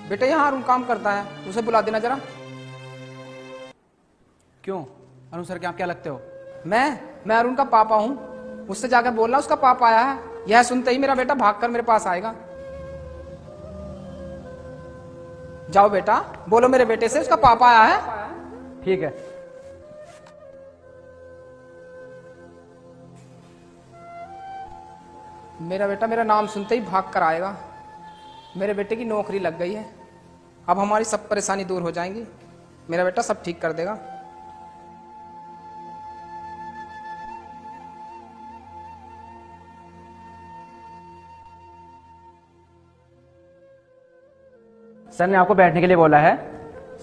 बेटा यहाँ अरुण काम करता है, उसे बुला देना जरा। क्यों? अरुण सर के आप क्या लगते हो? मैं अरुण का पापा हूँ, उससे जाकर बोलना उसका पापा आया है। यह सुनते ही मेरा बेटा भागकर मेरे पास आएगा। जाओ बेटा, बोलो मेरे बेटे से उसका पापा आया है। ठीक है। मेरा बेटा मेरा नाम सुनते ही भाग कर आएगा। मेरे बेटे की नौकरी लग गई है, अब हमारी सब परेशानी दूर हो जाएंगी। मेरा बेटा सब ठीक कर देगा। सर ने आपको बैठने के लिए बोला है।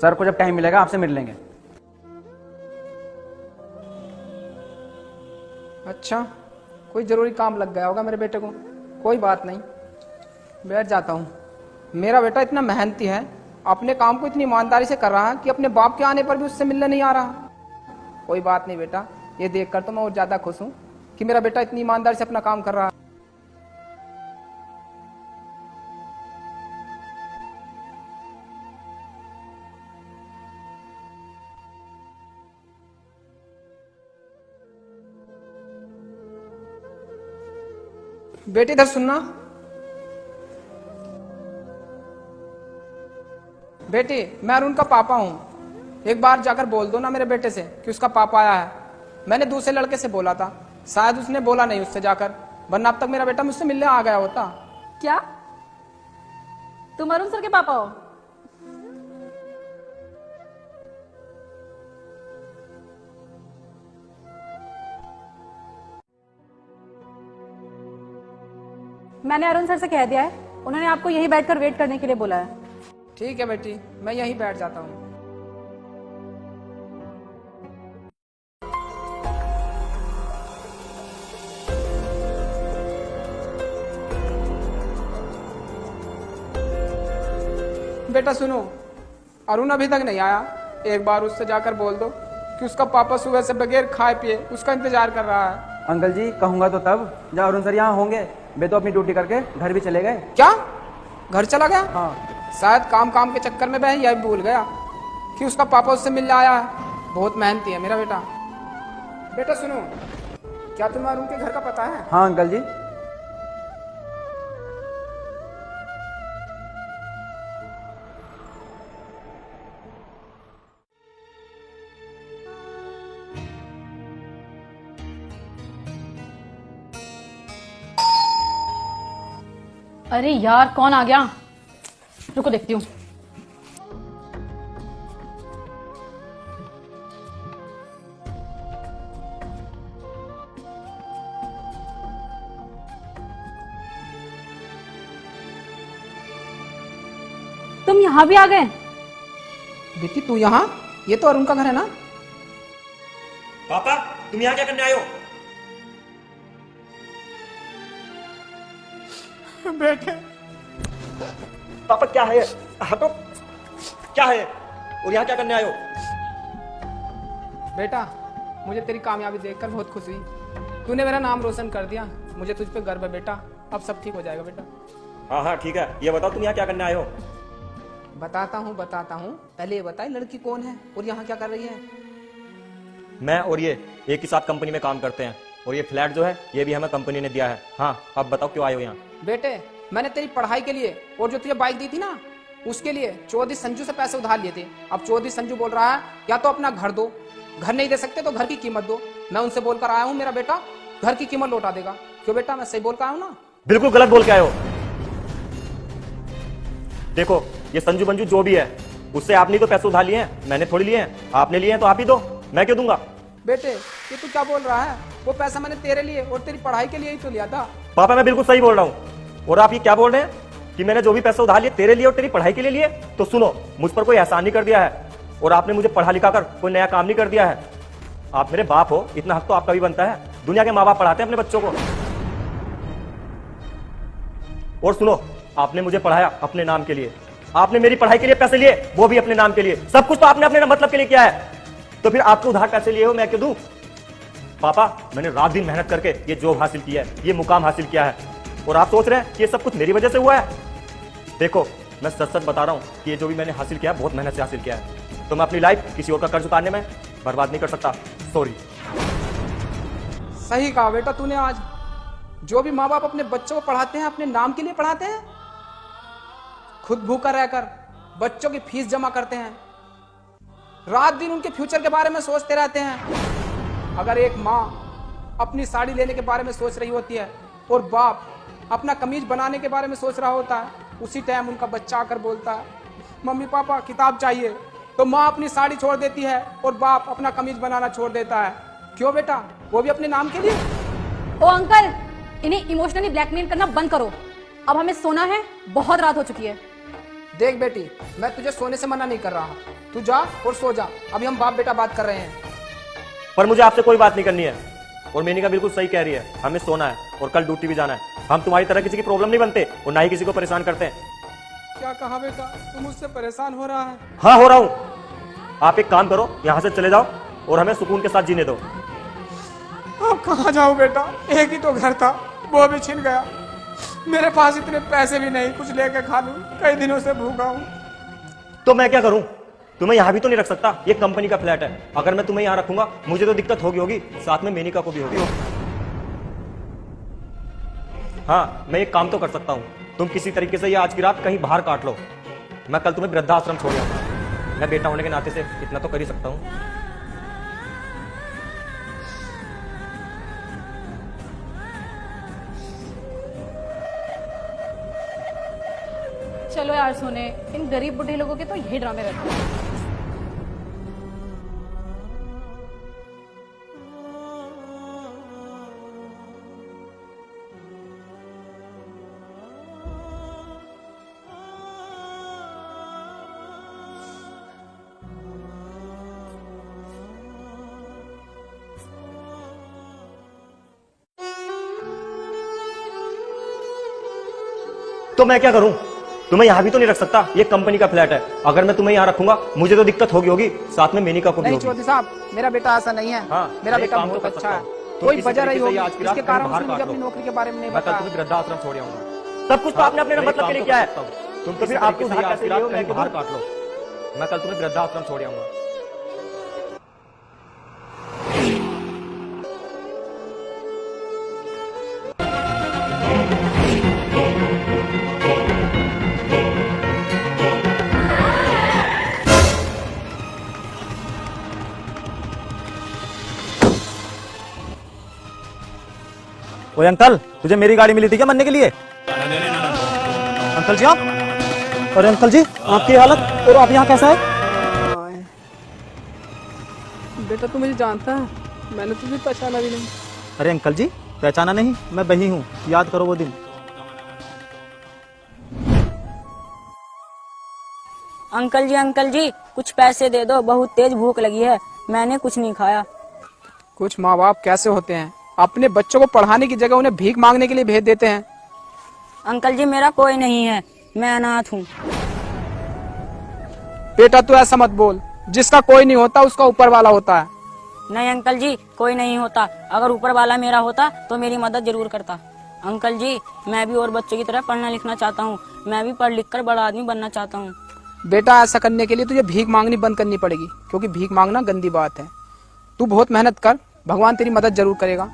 सर को जब टाइम मिलेगा आपसे मिल लेंगे। अच्छा, कोई जरूरी काम लग गया होगा मेरे बेटे को। कोई बात नहीं, बैठ जाता हूँ। मेरा बेटा इतना मेहनती है, अपने काम को इतनी ईमानदारी से कर रहा है कि अपने बाप के आने पर भी उससे मिलने नहीं आ रहा। कोई बात नहीं बेटा, ये देखकर तो मैं और ज्यादा खुश हूँ कि मेरा बेटा इतनी ईमानदारी से अपना काम कर रहा है। बेटे इधर सुनना। बेटी, मैं अरुण का पापा हूँ। एक बार जाकर बोल दो ना मेरे बेटे से कि उसका पापा आया है। मैंने दूसरे लड़के से बोला था, शायद उसने बोला नहीं उससे जाकर, वरना अब तक मेरा बेटा मुझसे मिलने आ गया होता। क्या तुम अरुण सर के पापा हो? मैंने अरुण सर से कह दिया है, उन्होंने आपको यहीं बैठकर वेट करने के लिए बोला है। ठीक है बेटी, मैं यहीं बैठ जाता हूँ। बेटा सुनो, अरुण अभी तक नहीं आया। एक बार उससे जाकर बोल दो कि उसका पापा सुबह से बगैर खाए पिए उसका इंतजार कर रहा है। अंकल जी कहूंगा तो तब जब अरुण सर यहाँ होंगे। वे तो अपनी ड्यूटी करके घर भी चले गए। क्या घर चला गया? हाँ। शायद काम के चक्कर में वह यह भूल गया कि उसका पापा उससे मिलने आया है। बहुत मेहनती है मेरा बेटा। बेटा सुनो, क्या तुम्हें अरुण के घर का पता है? हाँ अंकल जी। अरे यार, कौन आ गया? रुको देखती हूँ। तुम यहाँ भी आ गए? बेटी तू यहाँ? ये तो अरुण का घर है ना? पापा, तुम यहाँ क्या करने आए हो? बेटे पापा क्या है? हटो। क्या है? और यहाँ क्या करने आए हो? बेटा, मुझे तेरी कामयाबी देखकर बहुत खुशी हुई। तूने मेरा नाम रोशन कर दिया, मुझे तुझ पे गर्व है बेटा। अब सब ठीक हो जाएगा बेटा। हाँ हाँ ठीक है, ये बताओ तुम यहाँ क्या करने आए हो? बताता हूँ। पहले ये बताए लड़की कौन है और यहाँ क्या कर रही है? मैं और ये एक ही साथ कंपनी में काम करते हैं, और ये फ्लैट जो है ये भी हमें कंपनी ने दिया है। हाँ, अब बताओ क्यों आए हो यहाँ? बेटे, मैंने तेरी पढ़ाई के लिए और जो तुझे बाइक दी थी ना, उसके लिए चौधरी संजू से पैसे उधार लिए थे। अब चौधरी संजू बोल रहा है या तो अपना घर दो, घर नहीं दे सकते तो घर की कीमत दो। मैं उनसे बोलकर आया हूँ मेरा बेटा घर की कीमत लौटा देगा। क्यों बेटा, मैं सही बोल कर आया हूँ ना? बिल्कुल गलत बोल के आए हो। देखो, ये संजू मंजू जो भी है, उससे आपने तो पैसे उधार लिए हैं, मैंने थोड़ी लिए हैं। आपने लिए हैं तो आप ही दो, मैं क्यों दूंगा? बेटे, ये तू क्या बोल रहा है? वो पैसा मैंने तेरे लिए और तेरी पढ़ाई के लिए ही तो लिया था। पापा मैं बिल्कुल सही बोल रहा हूँ। और आप ये क्या बोल रहे हैं कि मैंने जो भी पैसे उधार लिए तेरे लिए और तेरी पढ़ाई के लिए लिए? तो सुनो, मुझ पर कोई एहसान नहीं कर दिया है, और आपने मुझे पढ़ा लिखा कर कोई नया काम नहीं कर दिया है। आप मेरे बाप हो, इतना हक तो आपका भी बनता है। दुनिया के माँ बाप पढ़ाते हैं अपने बच्चों को। और सुनो, आपने मुझे पढ़ाया अपने नाम के लिए, आपने मेरी पढ़ाई के लिए पैसे लिए, वो भी अपने नाम के लिए। सब कुछ तो आपने अपने मतलब के लिए किया है, तो फिर आपको उधार पैसे लिए हो मैं क्यों दूं? पापा, मैंने रात दिन मेहनत करके ये जॉब हासिल किया है, ये मुकाम हासिल किया है, और आप सोच रहे हैं कि ये सब कुछ मेरी वजह से हुआ है? देखो, मैं सच सच बता रहा हूँ कि ये जो भी मैंने हासिल किया है बहुत मेहनत से हासिल किया है। तो मैं अपनी लाइफ किसी और का कर्ज उतारने में बर्बाद नहीं कर सकता। सॉरी। सही कहा बेटा तूने। आज जो भी माँ बाप अपने बच्चों को पढ़ाते हैं अपने नाम के लिए पढ़ाते हैं, खुद भूखा रहकर बच्चों की फीस जमा करते हैं, रात दिन उनके फ्यूचर के बारे में सोचते रहते हैं। अगर एक माँ अपनी साड़ी लेने के बारे में सोच रही होती है और बाप अपना कमीज बनाने के बारे में सोच रहा होता है, उसी टाइम उनका बच्चा आकर बोलता है मम्मी पापा किताब चाहिए, तो माँ अपनी साड़ी छोड़ देती है और बाप अपना कमीज बनाना छोड़ देता है। क्यों बेटा? वो भी अपने नाम के लिए। ओ अंकल, इन्हें इमोशनली ब्लैकमेल करना बंद करो। अब हमें सोना है, बहुत रात हो चुकी है। देख बेटी, मैं तुझे सोने से मना नहीं कर रहा, तू जा और सो जा। अभी हम बाप बेटा बात कर रहे हैं। पर मुझे आपसे कोई बात नहीं करनी है। और मेनिका बिल्कुल सही कह रही है, हमें सोना है और कल ड्यूटी भी जाना है। हम तुम्हारी तरह किसी की प्रॉब्लम नहीं बनते और ना ही किसी को परेशान करते हैं। क्या कहा बेटा? तू मुझसे परेशान हो रहा है? हाँ हो रहा हूँ। आप एक काम करो, यहाँ से चले जाओ और हमें सुकून के साथ जीने दो। अब कहाँ जाऊँ बेटा? एक ही तो घर था, वो भी छिन गया। मेरे पास इतने पैसे भी नहीं कुछ लेके खा लूं, कई दिनों से भूखा हूँ। तो मैं क्या करूं? तुम्हें यहाँ भी तो नहीं रख सकता, ये कंपनी का फ्लैट है। अगर मैं तुम्हें यहाँ रखूंगा मुझे तो दिक्कत होगी, साथ में मेनिका को भी होगी। हाँ, मैं एक काम तो कर सकता हूँ, तुम किसी तरीके से ये आज की रात कहीं बाहर काट लो। मैं कल तुम्हें वृद्धाश्रम छोड़ आऊंगा। मैं बेटा होने के नाते से इतना तो कर ही सकता हूँ। चलो यार सोने, इन गरीब बुढ़े लोगों के तो यही ड्रामे रहते हैं। तो मैं क्या करूं? तुम्हें यहाँ भी तो नहीं रख सकता, ये कंपनी का फ्लैट है। अगर मैं तुम्हें यहाँ रखूंगा मुझे तो दिक्कत होगी, साथ में मेनिका को भी नहीं होगी। चौधरी साहब, मेरा बेटा ऐसा नहीं है। हाँ, मेरा मैं एक बेटा काम तो बहुत कर अच्छा सकता है। हूँ। तो कोई किसी वजह रही तरीके से होगी ये आज की रात इसके कहीं कारण बाहर उसने मुझे काट लो। अपनी नौकरी के बारे में नहीं मैं कल बताया। तुम्हें वृद्धाश्रम छोड़ आऊंगा। सब कुछ तो आपने अपने मतलब के लिए किया है। तुम तो फिर आपको आज की रात कहीं बाहर काट लो। मैं कल तुम्हें वृद्धाश्रम छोड़ आऊंगा। ओए अंकल, तुझे मेरी गाड़ी मिली थी क्या मरने के लिए? अंकल जी आप? अरे अंकल जी, आपकी हालत, और आप यहाँ कैसा है? बेटा तू मुझे जानता है, मैंने तुझे पहचाना भी नहीं। अरे अंकल जी, पहचाना नहीं? मैं वही हूँ, याद करो वो दिन। अंकल जी कुछ पैसे दे दो, बहुत तेज भूख लगी है, मैंने कुछ नहीं खाया। कुछ माँ बाप कैसे होते हैं, अपने बच्चों को पढ़ाने की जगह उन्हें भीख मांगने के लिए भेज देते हैं। अंकल जी मेरा कोई नहीं है, मैं अनाथ हूँ। बेटा तू ऐसा मत बोल, जिसका कोई नहीं होता उसका ऊपर वाला होता है। नहीं अंकल जी, कोई नहीं होता। अगर ऊपर वाला मेरा होता तो मेरी मदद जरूर करता। अंकल जी, मैं भी और बच्चों की तरह पढ़ना लिखना चाहता हूँ, मैं भी पढ़ लिख कर बड़ा आदमी बनना चाहता हूँ। बेटा ऐसा करने के लिए तुझे भीख मांगनी बंद करनी पड़ेगी, क्योंकि भीख मांगना गंदी बात है। तू बहुत मेहनत कर, भगवान तेरी मदद जरूर करेगा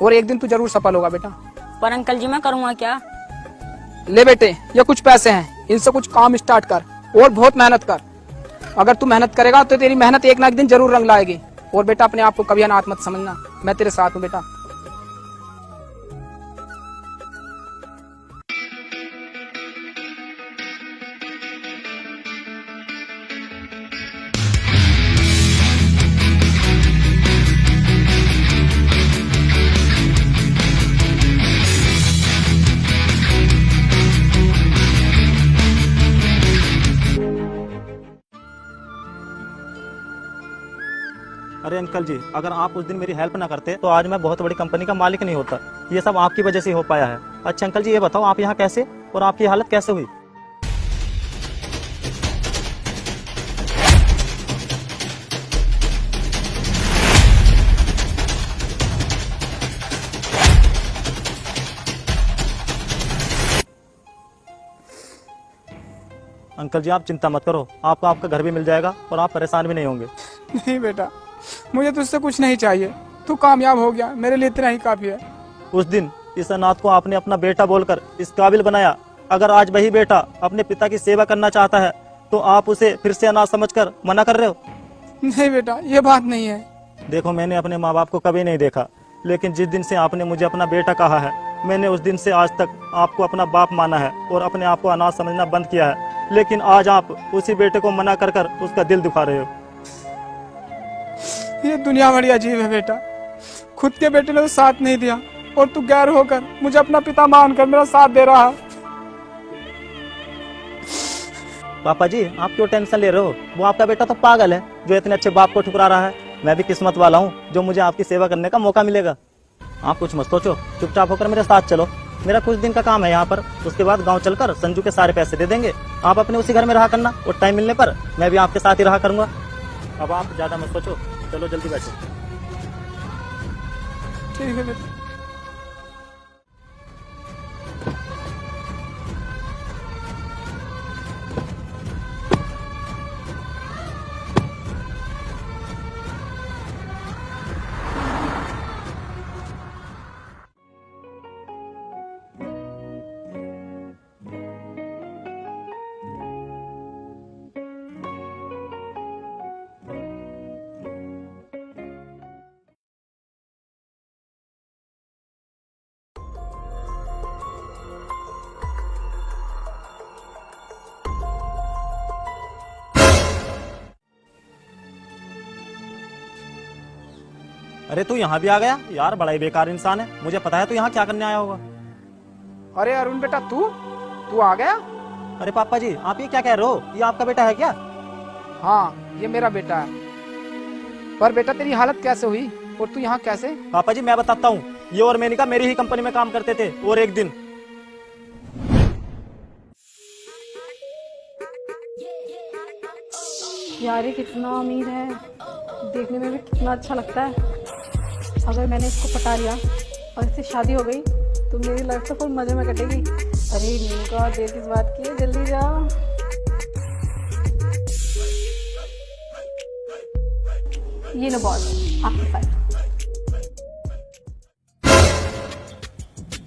और एक दिन तू जरूर सफल होगा बेटा। पर अंकल जी मैं करूँगा क्या? ले बेटे, ये कुछ पैसे हैं, इनसे कुछ काम स्टार्ट कर और बहुत मेहनत कर। अगर तू मेहनत करेगा तो तेरी मेहनत एक ना एक दिन जरूर रंग लाएगी। और बेटा अपने आप को कभी अनाथ मत समझना, मैं तेरे साथ हूँ बेटा। अरे अंकल जी, अगर आप उस दिन मेरी हेल्प ना करते तो आज मैं बहुत बड़ी कंपनी का मालिक नहीं होता। ये सब आपकी वजह से हो पाया है। अच्छा अंकल जी, ये बताओ आप यहाँ कैसे और आपकी हालत कैसे हुई? अंकल जी आप चिंता मत करो, आपको आपका घर भी मिल जाएगा और आप परेशान भी नहीं होंगे। नहीं बेटा, मुझे तुझसे कुछ नहीं चाहिए। तू कामयाब हो गया, मेरे लिए इतना ही काफी है। उस दिन इस अनाथ को आपने अपना बेटा बोलकर इस काबिल बनाया। अगर आज वही बेटा अपने पिता की सेवा करना चाहता है तो आप उसे फिर से अनाथ समझकर मना कर रहे हो। नहीं बेटा, ये बात नहीं है। देखो, मैंने अपने माँ बाप को कभी नहीं देखा, लेकिन जिस दिन से आपने मुझे अपना बेटा कहा है, मैंने उस दिन से आज तक आपको अपना बाप माना है और अपने आप को अनाथ समझना बंद किया है। लेकिन आज आप उसी बेटे को मना कर कर उसका दिल दुखा रहे हो। ये दुनिया बड़ी अजीब है बेटा। खुद के बेटे ने तो साथ नहीं दिया और तू गैर होकर मुझे अपना पिता मानकर मेरा साथ दे रहा है। पापा जी आप क्यों टेंशन ले रहे हो? वो आपका बेटा तो पागल है जो इतने अच्छे बाप को ठुकरा रहा है। मैं भी किस्मत वाला हूँ जो मुझे आपकी सेवा करने का मौका मिलेगा। आप कुछ मत सोचो, चुपचाप होकर मेरे साथ चलो। मेरा कुछ दिन का काम है यहाँ पर, उसके बाद गांव चलकर संजू के सारे पैसे दे देंगे। आप अपने उसी घर में रहा करना और टाइम मिलने पर मैं भी आपके साथ ही रहा करूंगा। अब आप ज्यादा मत सोचो, चलो जल्दी बैठो। ठीक है बेटा। अरे तू यहाँ भी आ गया यार, बड़ा ही बेकार इंसान है। मुझे पता है तू यहाँ क्या करने आया होगा। अरे अरुण बेटा, तू आ गया? अरे पापा जी आप ये क्या कह रहे हो? ये आपका बेटा है क्या? हाँ, ये मेरा बेटा है। पर बेटा तेरी हालत कैसे हुई और तू यहाँ कैसे? पापा जी मैं बताता हूँ, ये और मेनिका मेरी ही कंपनी में काम करते थे और एक दिन यार ये कितना अमीर है, देखने में भी कितना अच्छा लगता है। अगर मैंने इसको पटा लिया और इससे शादी हो गई तो मेरी लाइफ तो फुल मजे में कटेगी। अरे नीका, देर किस बात की है, जल्दी जा। ये लो बॉस, आपकी फाइल।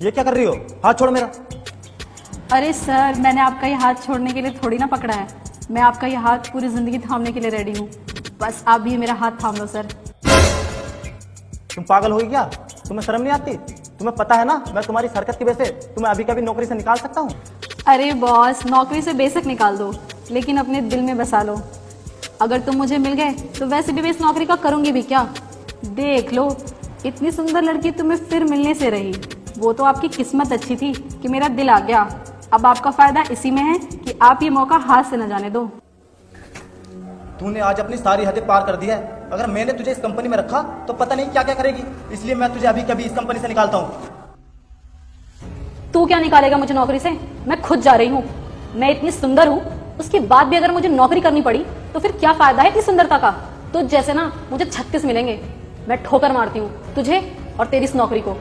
ये क्या कर रही हो? हाथ छोड़ मेरा। अरे सर, मैंने आपका ये हाथ छोड़ने के लिए थोड़ी ना पकड़ा है। मैं आपका ये हाथ पूरी जिंदगी थामने के लिए रेडी हूँ। बस आप भी मेरा हाथ थाम लो सर। तुम पागल हो क्या? तुम्हें शर्म नहीं आती? तुम्हें पता है ना मैं तुम्हारी हरकत की वजह से तुम्हें अभी कभी नौकरी से निकाल सकता हूँ। अरे बॉस, नौकरी से बेशक निकाल दो, लेकिन अपने दिल में बसा लो। अगर तुम मुझे मिल गए तो वैसे भी मैं इस नौकरी का करूंगी भी क्या। देख लो, इतनी सुंदर लड़की तुम्हें फिर मिलने से रही। वो तो आपकी किस्मत अच्छी थी कि मेरा दिल आ गया। अब आपका फायदा इसी में है कि आप ये मौका हाथ से न जाने दो। तूने आज अपनी सारी हदें पार कर दी है। अगर मैंने तुझे इस कंपनी में रखा तो पता नहीं क्या क्या करेगी, इसलिए मैं तुझे अभी कभी इस कंपनी से निकालता हूँ। तू क्या निकालेगा मुझे नौकरी से? मैं खुद जा रही हूँ। मैं इतनी सुंदर हूँ, उसके बाद भी अगर मुझे नौकरी करनी पड़ी तो फिर क्या फायदा है इतनी सुंदरता का। तुझ जैसे ना मुझे 36 मिलेंगे। मैं ठोकर मारती हूँ तुझे और तेरी इस नौकरी को।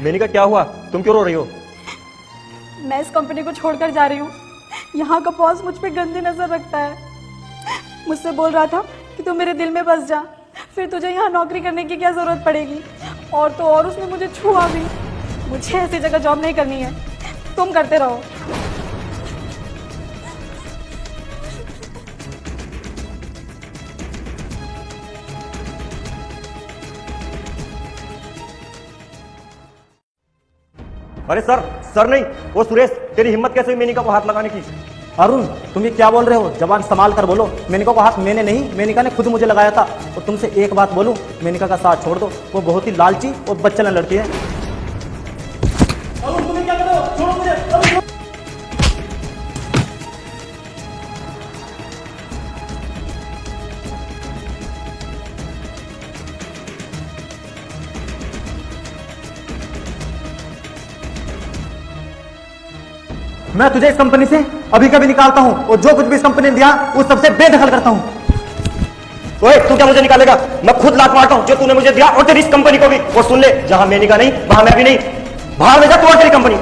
मेनिका क्या हुआ? तुम क्यों रो रही हो? मैं इस कंपनी को छोड़कर जा रही हूँ। यहाँ का बॉस मुझ पे गंदी नजर रखता है। मुझसे बोल रहा था कि तू मेरे दिल में बस जा, फिर तुझे यहाँ नौकरी करने की क्या जरूरत पड़ेगी। और तो और उसने मुझे छुआ भी। मुझे ऐसी जगह जॉब नहीं करनी है, तुम करते रहो। अरे सर नहीं, वो सुरेश। तेरी हिम्मत कैसे हुई मेनिका को हाथ लगाने की? अरुण तुम ये क्या बोल रहे हो? जबान संभाल कर बोलो। मेनिका को हाथ मैंने नहीं, मेनिका ने खुद मुझे लगाया था। और तुमसे एक बात बोलूं, मेनिका का साथ छोड़ दो। वो बहुत ही लालची और बच्चन लड़की है। अरुण तुम्हें क्या कर रहे हो? छोड़ो मुझे। मैं तुझे इस कंपनी से अभी कभी निकालता हूँ और जो कुछ भी इस कंपनी ने दिया उस सबसे बेदखल करता हूँ। ओए तू क्या मुझे निकालेगा? मैं खुद लात मारता हूँ जो तूने मुझे दिया और तेरी इस कंपनी को भी। और सुन ले, जहां मेनिका नहीं वहां मैं भी नहीं। बाहर में जा तू और तेरी कंपनी।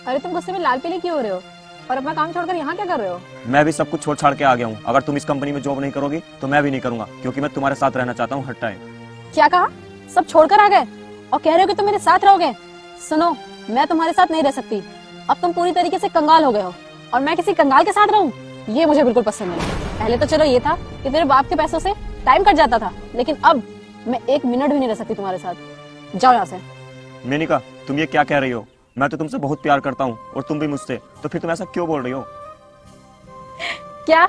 अरे तुम गुस्से में लाल पीली क्यों हो रहे हो और अपना काम छोड़कर यहाँ क्या कर रहे हो? मैं भी सब कुछ छोड़ छाड़ के आ गया हूँ। अगर तुम इस कंपनी में जॉब नहीं करोगी तो मैं भी नहीं करूंगा, क्योंकि मैं तुम्हारे साथ रहना चाहता हूँ हर टाइम। क्या कहा? सब छोड़कर आ गए और कह रहे हो कि तुम मेरे साथ रहोगे? सुनो, मैं तुम्हारे साथ नहीं रह सकती। अब तुम पूरी तरीके से कंगाल हो गए हो और मैं किसी कंगाल के साथ रहूं, ये मुझे बिल्कुल पसंद नहीं। पहले तो चलो ये था कि तेरे बाप के पैसों से टाइम कट जाता था, लेकिन अब मैं 1 मिनट भी नहीं रह सकती तुम्हारे साथ। जाओ यहाँ से। मेनिका, तुम ये क्या कह रही हो? मैं तो तुमसे बहुत प्यार करता हूँ और तुम भी मुझसे, तो फिर तुम ऐसा क्यों बोल रही हो? क्या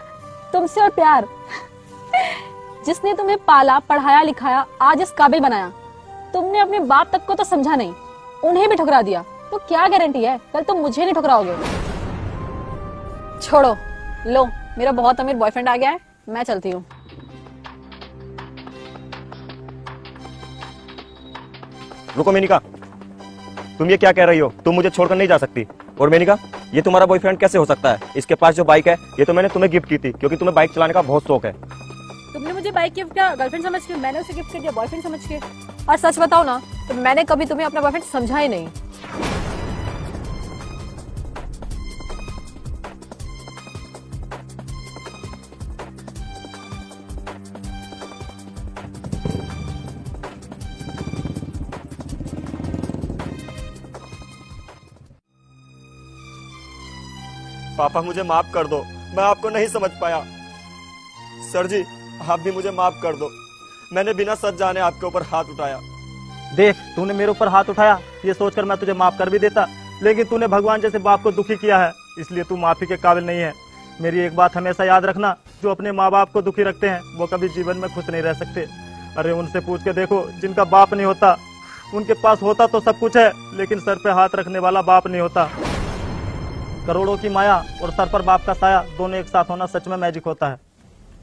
तुमसे और प्यार? जिसने तुम्हें पाला, पढ़ाया, लिखाया, आज इस काबिल बनाया, तुमने अपने बाप तक को तो समझा नहीं, उन्हें भी ठुकरा दिया। तो क्या गारंटी है कल तुम मुझे नहीं ठुकराओगे? छोड़ो, लो मेरा बहुत अमीर बॉयफ्रेंड आ गया है, मैं चलती हूँ। रुको मेनिका, तुम ये क्या कह रही हो? तुम मुझे छोड़कर नहीं जा सकती। और मेनिका, ये तुम्हारा बॉयफ्रेंड कैसे हो सकता है? इसके पास जो बाइक है ये तो मैंने तुम्हें गिफ्ट की थी, क्योंकि तुम्हें बाइक चलाने का बहुत शौक है। तुमने मुझे बाइक गिफ्ट किया गर्लफ्रेंड समझ के, मैंने उसे गिफ्ट कर दिया बॉयफ्रेंड समझ के। और सच बताओ ना, तो मैंने कभी तुम्हें अपना बॉयफ्रेंड समझा ही नहीं। पापा मुझे माफ कर दो, मैं आपको नहीं समझ पाया। सर जी, आप भी मुझे माफ कर दो, मैंने बिना सच जाने आपके ऊपर हाथ उठाया। देख, तूने मेरे ऊपर हाथ उठाया ये सोचकर मैं तुझे माफ कर भी देता, लेकिन तूने भगवान जैसे बाप को दुखी किया है, इसलिए तू माफी के काबिल नहीं है। मेरी एक बात हमेशा याद रखना, जो अपने माँ बाप को दुखी रखते हैं वो कभी जीवन में खुश नहीं रह सकते। अरे उनसे पूछ के देखो, जिनका बाप नहीं होता, उनके पास होता तो सब कुछ है, लेकिन सर पे हाथ रखने वाला बाप नहीं होता। करोड़ों की माया और सर पर बाप का साया, दोनों एक साथ होना सच में मैजिक होता है।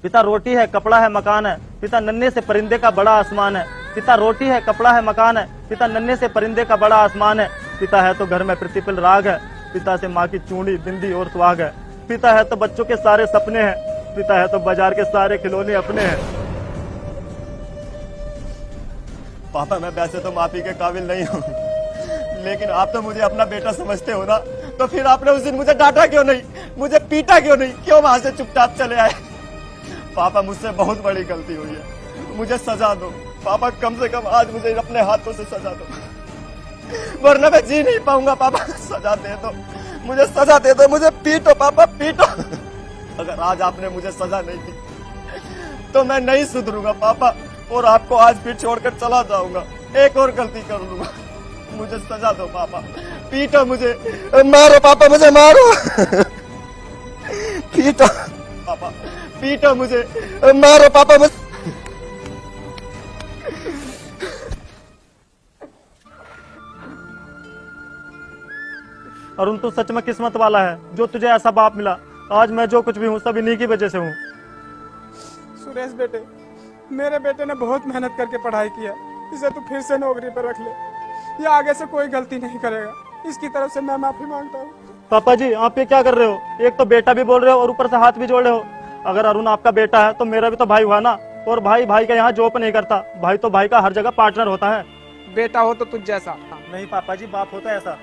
पिता रोटी है, कपड़ा है, मकान है, पिता नन्हे से परिंदे का बड़ा आसमान है। पिता रोटी है, कपड़ा है, मकान है, पिता नन्हे से परिंदे का बड़ा आसमान है। पिता है तो घर में प्रतिपल राग है, पिता से माँ की चूड़ी, बिंदी और सुहाग है। पिता है तो बच्चों के सारे सपने हैं, पिता है तो बाजार के सारे खिलौने अपने हैं। पापा, मैं वैसे तो माफी के काबिल नहीं हूँ, लेकिन आप तो मुझे अपना बेटा समझते हो ना, तो फिर आपने उस दिन मुझे डांटा क्यों नहीं, मुझे पीटा क्यों नहीं, क्यों वहां से चुपचाप चले आए? पापा, मुझसे बहुत बड़ी गलती हुई है, मुझे सजा दो। पापा, कम से कम आज मुझे अपने हाथों से सजा दो, वरना मैं जी नहीं पाऊंगा। पापा, सजा दे दो, मुझे सजा दे दो, मुझे पीटो पापा, पीटो। अगर आज आपने मुझे सजा नहीं दी तो मैं नहीं सुधरूंगा पापा, और आपको आज फिर छोड़कर चला जाऊंगा, एक और गलती कर लूंगा। मुझे सजा दो पापा, पीटो मुझे, मारो पापा, मुझे मारो। पीटो पापा, पीटो मुझे, मारो पापा, मुझे। अरुण, तू सच में किस्मत वाला है जो तुझे ऐसा बाप मिला। आज मैं जो कुछ भी हूँ सब इन्हीं की वजह से हूँ। सुरेश बेटे, मेरे बेटे ने बहुत मेहनत करके पढ़ाई किया, इसे तू फिर से नौकरी पर रख ले, ये आगे से कोई गलती नहीं करेगा। इसकी तरफ से मैं माफी मांगता हूँ। पापा जी, आप ये क्या कर रहे हो? एक तो बेटा भी बोल रहे हो और ऊपर से हाथ भी जोड़ रहे हो। अगर अरुण आपका बेटा है तो मेरा भी तो भाई हुआ ना, और भाई भाई का यहाँ जॉब नहीं करता, भाई तो भाई का हर जगह पार्टनर होता है। बेटा हो तो तुझ जैसा। नहीं पापा जी, बाप होता है ऐसा।